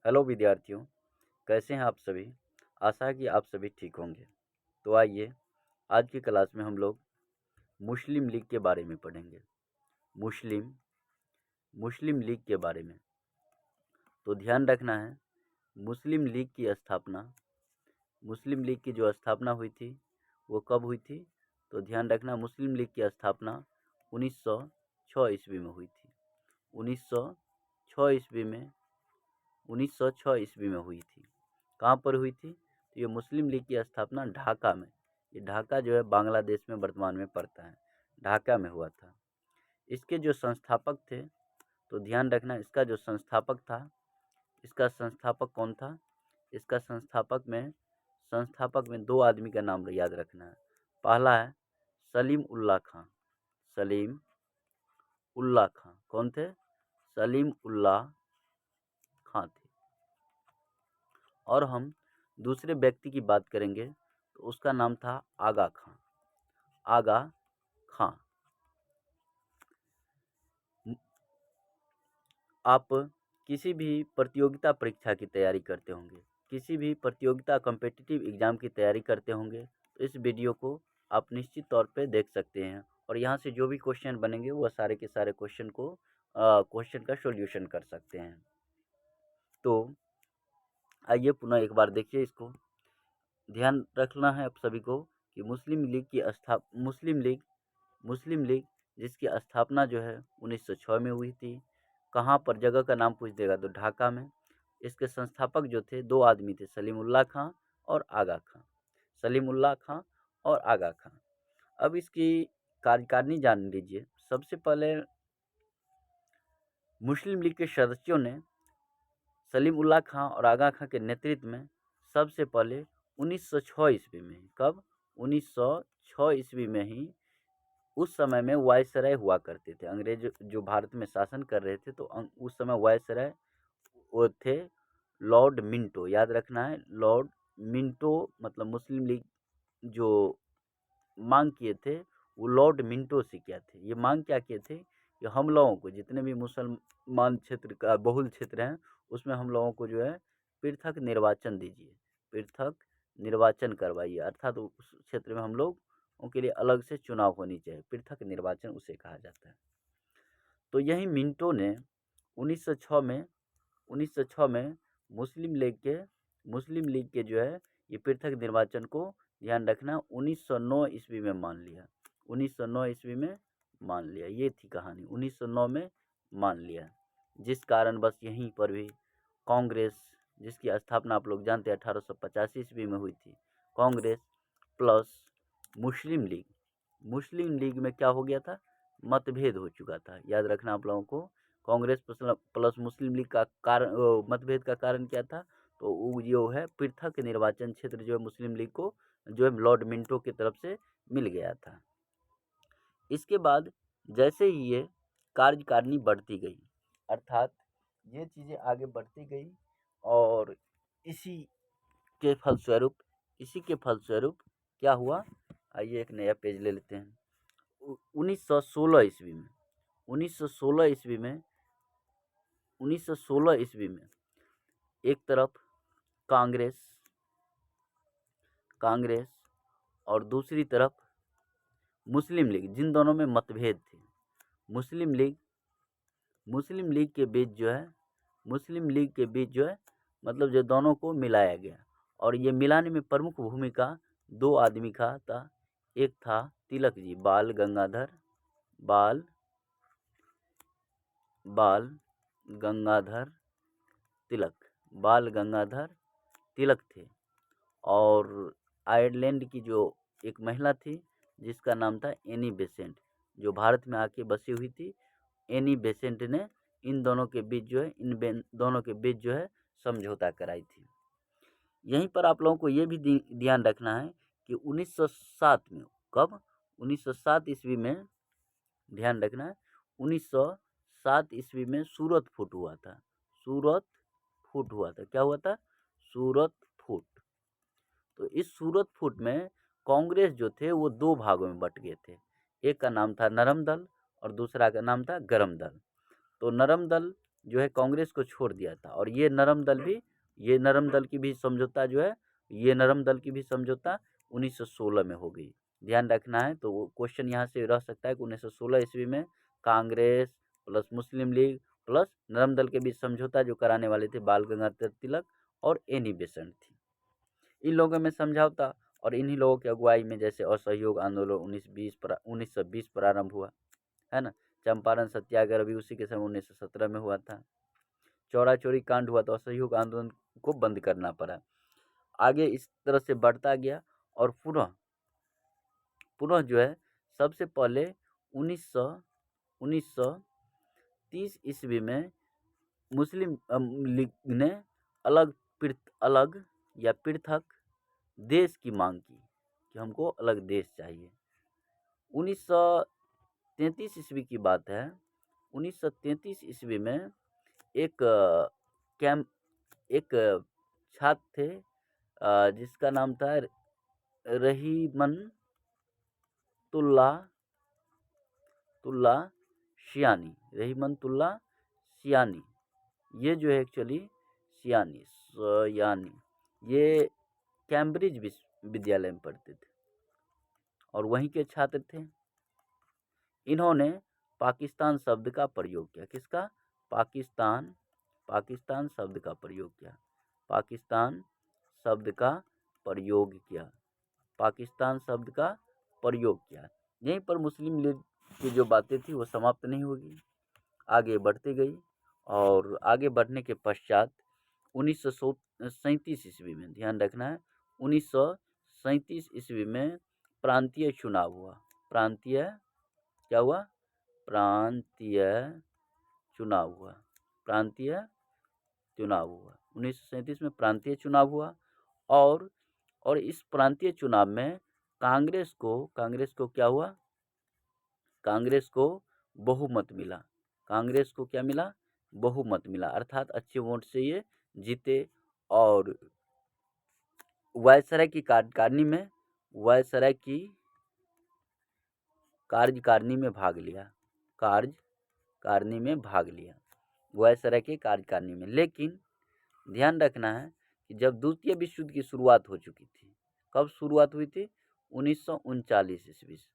Hello विद्यार्थियों, कैसे हैं आप सभी। आशा है कि आप सभी ठीक होंगे। तो आइए आज की क्लास में हम लोग मुस्लिम लीग के बारे में पढ़ेंगे। मुस्लिम मुस्लिम लीग के बारे में तो ध्यान रखना है। मुस्लिम लीग की जो स्थापना हुई थी वो कब हुई थी, तो ध्यान रखना मुस्लिम लीग की स्थापना 1906 ईस्वी में हुई थी। 1906 ईस्वी में 1906 ईस्वी में हुई थी। कहाँ पर हुई थी, तो ये मुस्लिम लीग की स्थापना ढाका में, ये ढाका जो है बांग्लादेश में वर्तमान में पड़ता है, ढाका में हुआ था। इसके जो संस्थापक थे, तो ध्यान रखना इसका संस्थापक कौन था। इसका संस्थापक में दो आदमी का नाम याद रखना है। पहला है सलीम उल्लाह खां। सलीम उल्लाह खां कौन थे? सलीम उल्लाह खां थे। और हम दूसरे व्यक्ति की बात करेंगे तो उसका नाम था आगा खां। आगा खां। आप किसी भी प्रतियोगिता परीक्षा की तैयारी करते होंगे, किसी भी प्रतियोगिता कॉम्पिटिटिव एग्जाम की तैयारी करते होंगे, तो इस वीडियो को आप निश्चित तौर पे देख सकते हैं और यहाँ से जो भी क्वेश्चन बनेंगे वो सारे के सारे क्वेश्चन का सॉल्यूशन कर सकते हैं। तो आइए पुनः एक बार देखिए इसको। ध्यान रखना है आप सभी को कि मुस्लिम लीग जिसकी स्थापना जो है 1906 में हुई थी। कहाँ पर, जगह का नाम पूछ देगा तो ढाका में। इसके संस्थापक जो थे दो आदमी थे, सलीमुल्लाह खां और आगा खां। सलीमुल्लाह खां और आगा खां। अब इसकी कार्यकारिणी जान लीजिए। सबसे पहले मुस्लिम लीग के सदस्यों ने सलीमुल्लाह खां और आगा खां के नेतृत्व में सबसे पहले 1906 ईस्वी में, कब? 1906 ईस्वी में ही, उस समय में वायसराय हुआ करते थे। अंग्रेज जो भारत में शासन कर रहे थे, तो उस समय वायसराय वो थे लॉर्ड मिंटो। याद रखना है, लॉर्ड मिंटो। मतलब मुस्लिम लीग जो मांग किए थे वो लॉर्ड मिंटो से किया थे। ये मांग क्या किए थे कि हम लोगों को, जितने भी मुसलमान क्षेत्र का बहुल क्षेत्र हैं, उसमें हम लोगों को जो है पृथक निर्वाचन दीजिए, पृथक निर्वाचन करवाइए। अर्थात उस क्षेत्र में हम लोग उनके लिए अलग से चुनाव होनी चाहिए, पृथक निर्वाचन उसे कहा जाता है। तो यही मिंटो ने 1906 में मुस्लिम लीग के जो है ये पृथक निर्वाचन को, ध्यान रखना, 1909 ईस्वी में मान लिया। 1909 ईस्वी में मान लिया, ये थी कहानी। 1909 में मान लिया, जिस कारण बस यहीं पर भी कांग्रेस, जिसकी स्थापना आप लोग जानते हैं 1885 ईस्वी में हुई थी, कांग्रेस प्लस मुस्लिम लीग में क्या हो गया था? मतभेद हो चुका था। याद रखना आप लोगों को, कांग्रेस प्लस मुस्लिम लीग का मतभेद का कारण क्या था? तो वो जो है पृथक निर्वाचन क्षेत्र जो है मुस्लिम लीग को जो है लॉर्ड मिंटो की तरफ से मिल गया था। इसके बाद जैसे ही ये कार्यकारिणी बढ़ती गई, अर्थात ये चीज़ें आगे बढ़ती गई, और इसी के फलस्वरूप क्या हुआ? आइए एक नया पेज ले लेते हैं। 1916 ईस्वी में 1916 ईस्वी में एक तरफ कांग्रेस और दूसरी तरफ मुस्लिम लीग, जिन दोनों में मतभेद थे, मुस्लिम लीग के बीच जो है मतलब जो दोनों को मिलाया गया। और ये मिलाने में प्रमुख भूमिका दो आदमी का था। एक था तिलक जी, बाल गंगाधर तिलक थे। और आयरलैंड की जो एक महिला थी जिसका नाम था एनी बेसेंट, जो भारत में आके बसी हुई थी। एनी बेसेंट ने इन दोनों के बीच जो है समझौता कराई थी। यहीं पर आप लोगों को ये भी ध्यान रखना है कि 1907 में, कब? 1907 ईस्वी में, ध्यान रखना है 1907 ईस्वी में सूरत फूट हुआ था। क्या हुआ था? सूरत फूट। तो इस सूरत फूट में कांग्रेस जो थे वो दो भागों में बट गए थे। एक का नाम था नरम दल और दूसरा का नाम था गरम दल। तो नरम दल जो है कांग्रेस को छोड़ दिया था। और ये नरम दल की भी समझौता जो है, ये नरम दल की भी समझौता 1916 में हो गई। ध्यान रखना है। तो वो क्वेश्चन यहाँ से रह सकता है कि 1916 ईस्वी में कांग्रेस प्लस मुस्लिम लीग प्लस नरम दल के बीच समझौता जो कराने वाले थे बाल गंगाधर तिलक और एनी बेसेंट थी। इन लोगों में समझौता और इन्हीं लोगों की अगुवाई में जैसे असहयोग आंदोलन 1920 प्रारंभ हुआ, है ना। चंपारण सत्याग्रह भी उसी के समय 1917 में हुआ था। चौरा चोरी कांड हुआ तो असहयोग आंदोलन को बंद करना पड़ा। आगे इस तरह से बढ़ता गया और पुनः जो है सबसे पहले 1930 ईस्वी में मुस्लिम लीग ने अलग या पृथक देश की मांग की कि हमको अलग देश चाहिए। 1933 ईस्वी की बात है। 1933 ईस्वी में एक एक छात्र थे जिसका नाम था रहीमतुल्लाह सियानी। ये जो है एक्चुअली सियानी ये कैम्ब्रिज विश्वविद्यालय में पढ़ते थे और वहीं के छात्र थे। इन्होंने पाकिस्तान शब्द का प्रयोग किया। किसका? पाकिस्तान शब्द का प्रयोग किया। पाकिस्तान शब्द का प्रयोग किया। यहीं पर मुस्लिम लीग की जो बातें थी वो समाप्त नहीं होगी, आगे बढ़ती गई। और आगे बढ़ने के पश्चात 1937 ईस्वी में, ध्यान रखना है, 1937 ईस्वी में प्रांतीय चुनाव हुआ। प्रांतीय चुनाव हुआ। 1937 में प्रांतीय चुनाव हुआ और इस प्रांतीय चुनाव में कांग्रेस को क्या हुआ? कांग्रेस को बहुमत मिला। कांग्रेस को क्या मिला? बहुमत मिला, अर्थात अच्छे वोट से ये जीते और वायसराय की कार्यकारिणी में भाग लिया। वायसराय के कार्यकारिणी में। लेकिन ध्यान रखना है कि जब द्वितीय विश्व युद्ध की शुरुआत हो चुकी थी, कब शुरुआत हुई थी? 1939 ईस्वी से।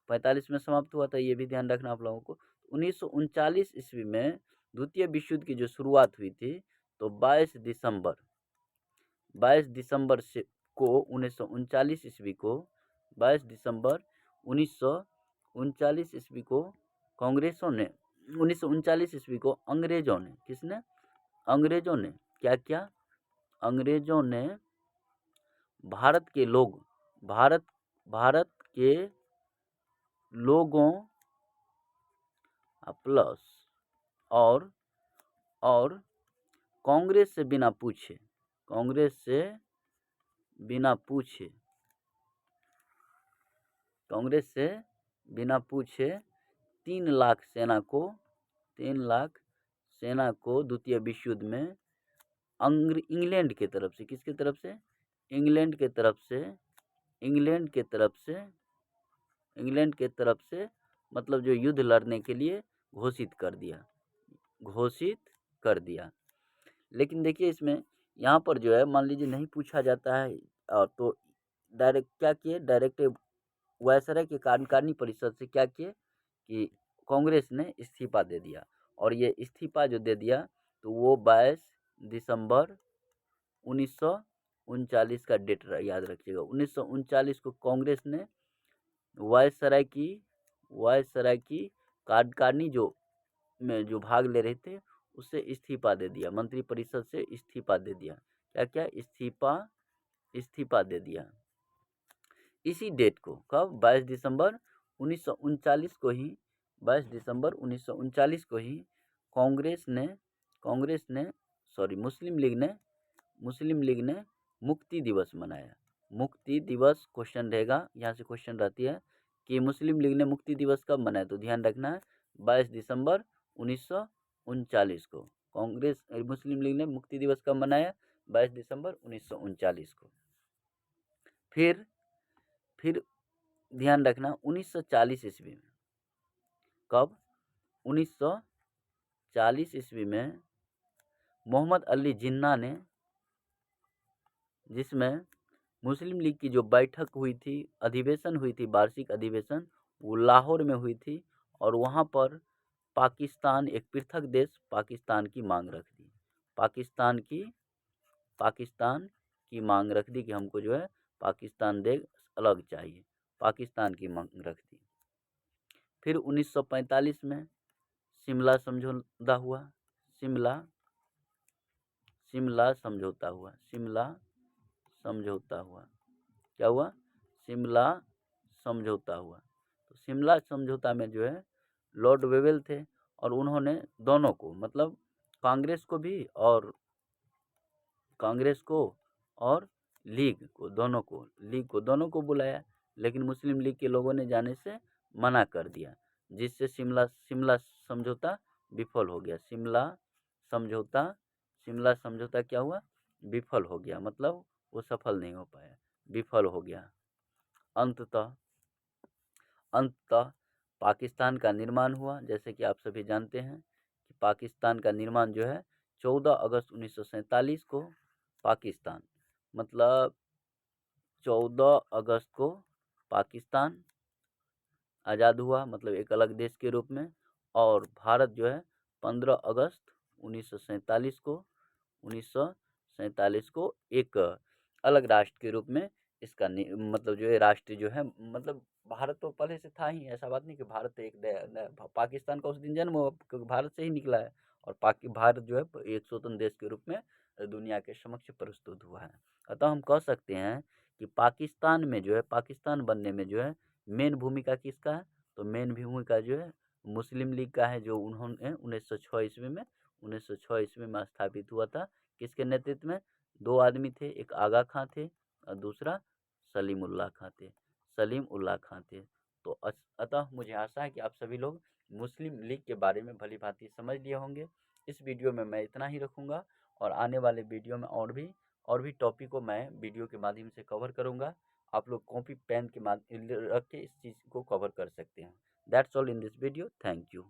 45 में समाप्त हुआ था, ये भी ध्यान रखना आप लोगों को। 1939 ईस्वी में द्वितीय विश्व युद्ध की जो शुरुआत हुई थी, तो 22 दिसंबर से को 1939 ईस्वी को 22 दिसंबर 1939 ईस्वी को कांग्रेसों ने 1939 ईस्वी को अंग्रेजों ने क्या किया? अंग्रेजों ने भारत के लोगों प्लस और कांग्रेस से बिना पूछे 3 लाख सेना को द्वितीय विश्व युद्ध में इंग्लैंड के तरफ से, किसके तरफ से? इंग्लैंड के तरफ से मतलब जो युद्ध लड़ने के लिए घोषित कर दिया। लेकिन देखिए इसमें यहाँ पर जो है मान लीजिए नहीं पूछा जाता है तो डायरेक्ट क्या किए? डायरेक्ट वायसराय के कार्यकारिणी परिषद से क्या किए कि कांग्रेस ने इस्तीफा दे दिया। और ये इस्तीफा जो दे दिया तो वो 22 दिसंबर 1939 का डेट याद रखिएगा। 1939 को कांग्रेस ने वायसराय की कार्यकारिणी जो भाग ले रहे थे उससे इस्तीफा दे दिया। मंत्रिपरिषद से इस्तीफा दे दिया। क्या इस्तीफा दे दिया। इसी डेट को कब? 22 दिसंबर 1939 को ही 22 दिसंबर 1939 को ही मुस्लिम लीग ने मुक्ति दिवस मनाया। मुक्ति दिवस क्वेश्चन रहेगा, यहाँ से क्वेश्चन रहती है कि मुस्लिम लीग ने मुक्ति दिवस कब मनाया? तो ध्यान रखना है 22 दिसंबर 1939 को मुस्लिम लीग ने मुक्ति दिवस कब मनाया? 22 दिसंबर 1939 को। फिर ध्यान रखना 1940 ईस्वी में, कब? 1940 ईस्वी में मोहम्मद अली जिन्ना ने, जिसमें मुस्लिम लीग की जो बैठक हुई थी, अधिवेशन हुई थी, वार्षिक अधिवेशन, वो लाहौर में हुई थी और वहाँ पर पाकिस्तान, एक पृथक देश पाकिस्तान की मांग रख दी। पाकिस्तान की मांग रख दी कि हमको जो है पाकिस्तान देश अलग चाहिए, पाकिस्तान की मांग रख दी। फिर 1945 में शिमला समझौता हुआ, शिमला समझौता हुआ, शिमला समझौता हुआ। क्या हुआ? शिमला समझौता हुआ। तो शिमला समझौता में जो है लॉर्ड वेवेल थे और उन्होंने दोनों को, मतलब कांग्रेस को और लीग को दोनों को बुलाया, लेकिन मुस्लिम लीग के लोगों ने जाने से मना कर दिया, जिससे शिमला समझौता विफल हो गया। शिमला समझौता क्या हुआ? विफल हो गया, मतलब वो सफल नहीं हो पाया, विफल हो गया। अंततः पाकिस्तान का निर्माण हुआ। जैसे कि आप सभी जानते हैं कि पाकिस्तान का निर्माण जो है 14 अगस्त 1947 को पाकिस्तान, मतलब 14 अगस्त को पाकिस्तान आज़ाद हुआ, मतलब एक अलग देश के रूप में। और भारत जो है 15 अगस्त 1947 को एक अलग राष्ट्र के रूप में इसका मतलब जो है राष्ट्र जो है, मतलब भारत तो पहले से था ही, ऐसा बात नहीं कि भारत एक पाकिस्तान का उस दिन जन्म हुआ, क्योंकि भारत से ही निकला है। और भारत जो है एक स्वतंत्र देश के रूप में दुनिया के समक्ष प्रस्तुत हुआ है। अतः हम कह सकते हैं कि पाकिस्तान में जो है, पाकिस्तान बनने में जो है मेन भूमिका किसका है? तो मेन भूमिका जो है मुस्लिम लीग का है, जो उन्होंने 1906 ईस्वी में स्थापित हुआ था। किसके नेतृत्व में? दो आदमी थे, एक आगा खां थे और दूसरा सलीम उल्लाह खां थे। तो अतः मुझे आशा है कि आप सभी लोग मुस्लिम लीग के बारे में भली भांति समझ लिए होंगे। इस वीडियो में मैं इतना ही रखूँगा और आने वाले वीडियो में और भी टॉपिक को मैं वीडियो के माध्यम से कवर करूँगा। आप लोग कॉपी पेन के माध्यम रख के इस चीज़ को कवर कर सकते हैं। That's all in this video. Thank you.